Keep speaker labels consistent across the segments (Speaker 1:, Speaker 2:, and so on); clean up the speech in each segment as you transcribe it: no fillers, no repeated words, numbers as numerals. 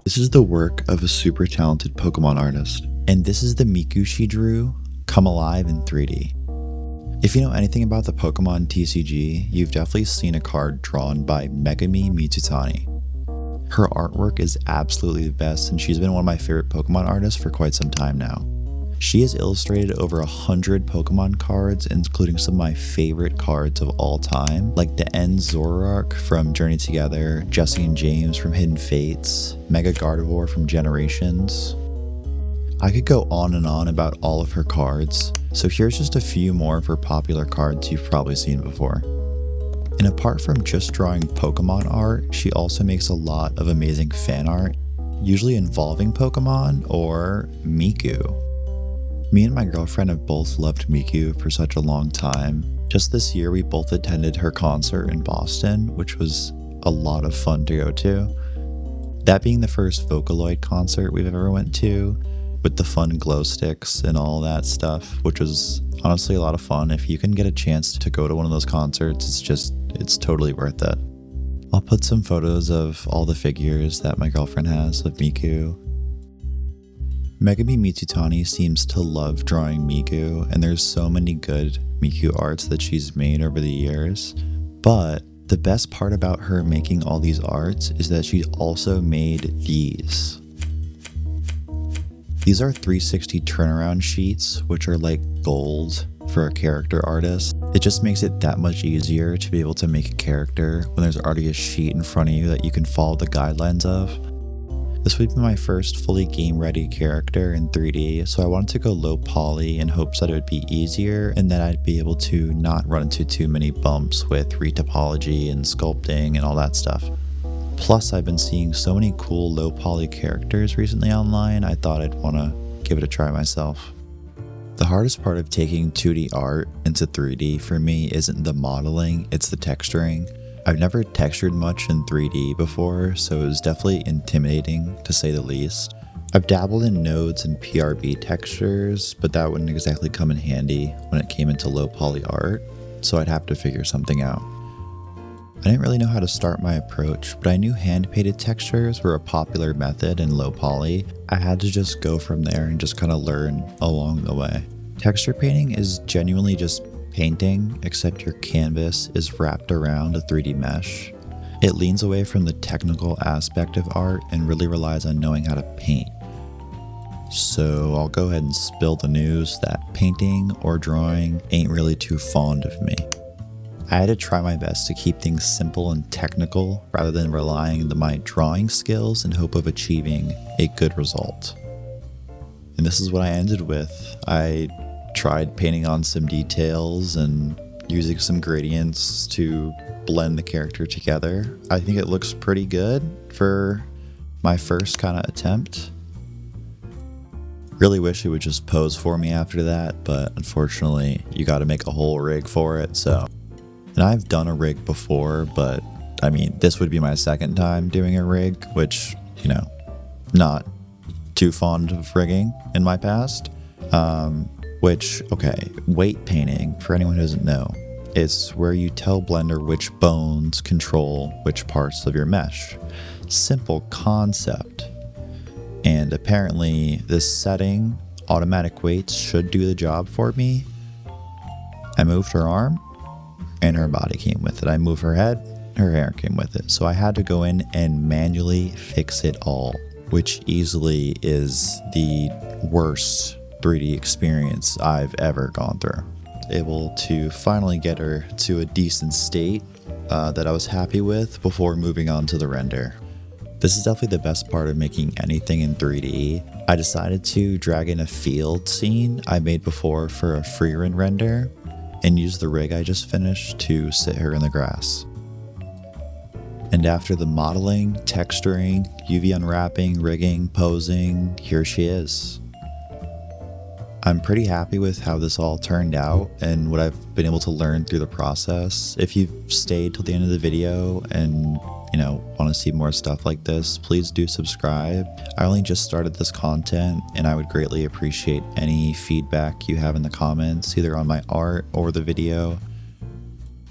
Speaker 1: This is the work of a super talented Pokemon artist, and this is the Miku she drew come alive in 3D. If you know anything about the Pokemon TCG, you've definitely seen a card drawn by Megumi Mizutani. Her artwork is absolutely the best, and she's been one of my favorite Pokemon artists for quite some time now. She has illustrated over 100 Pokemon cards, including some of my favorite cards of all time, like the End Zoroark from Journey Together, Jesse and James from Hidden Fates, Mega Gardevoir from Generations. I could go on and on about all of her cards, so here's just a few more of her popular cards you've probably seen before. And apart from just drawing Pokemon art, she also makes a lot of amazing fan art, usually involving Pokemon or Miku. Me and my girlfriend have both loved Miku for such a long time. Just this year, we both attended her concert in Boston, which was a lot of fun to go to. That being the first Vocaloid concert we've ever went to, with the fun glow sticks and all that stuff, which was honestly a lot of fun. If you can get a chance to go to one of those concerts, it's totally worth it. I'll put some photos of all the figures that my girlfriend has of Miku. Megumi Mizutani seems to love drawing Miku, and there's so many good Miku arts that she's made over the years. But the best part about her making all these arts is that she also made these. These are 360 turnaround sheets, which are like gold for a character artist. It just makes it that much easier to be able to make a character when there's already a sheet in front of you that you can follow the guidelines of. This would be my first fully game-ready character in 3D, so I wanted to go low poly in hopes that it would be easier and that I'd be able to not run into too many bumps with retopology and sculpting and all that stuff. Plus, I've been seeing so many cool low poly characters recently online, I thought I'd want to give it a try myself. The hardest part of taking 2D art into 3D for me isn't the modeling, it's the texturing. I've never textured much in 3D before, so it was definitely intimidating to say the least. I've dabbled in nodes and PRB textures, but that wouldn't exactly come in handy when it came into low poly art, so I'd have to figure something out. I didn't really know how to start my approach, but I knew hand-painted textures were a popular method in low poly. I had to just go from there and just kind of learn along the way. Texture painting is genuinely just painting, except your canvas is wrapped around a 3D mesh. It leans away from the technical aspect of art and really relies on knowing how to paint. So I'll go ahead and spill the news that painting or drawing ain't really too fond of me. I had to try my best to keep things simple and technical rather than relying on my drawing skills in hope of achieving a good result. And this is what I ended with. I tried painting on some details and using some gradients to blend the character together. I think it looks pretty good for my first kind of attempt. Really wish it would just pose for me after that, but unfortunately you got to make a whole rig for it. And I've done a rig before, but I mean, this would be my second time doing a rig, which, not too fond of rigging in my past. Weight painting, for anyone who doesn't know, is where you tell Blender which bones control which parts of your mesh. Simple concept. And apparently this setting, automatic weights, should do the job for me. I moved her arm, and her body came with it. I moved her head, her hair came with it. So I had to go in and manually fix it all, which easily is the worst 3D experience I've ever gone through. Able to finally get her to a decent state that I was happy with before moving on to the render. This is definitely the best part of making anything in 3D. I decided to drag in a field scene I made before for a free render and use the rig I just finished to sit her in the grass. And after the modeling, texturing, UV unwrapping, rigging, posing, here she is. I'm pretty happy with how this all turned out and what I've been able to learn through the process. If you've stayed till the end of the video and want to see more stuff like this, please do subscribe. I only just started this content and I would greatly appreciate any feedback you have in the comments, either on my art or the video.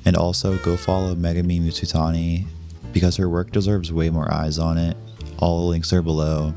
Speaker 1: And also go follow Megumi Mizutani because her work deserves way more eyes on it. All the links are below.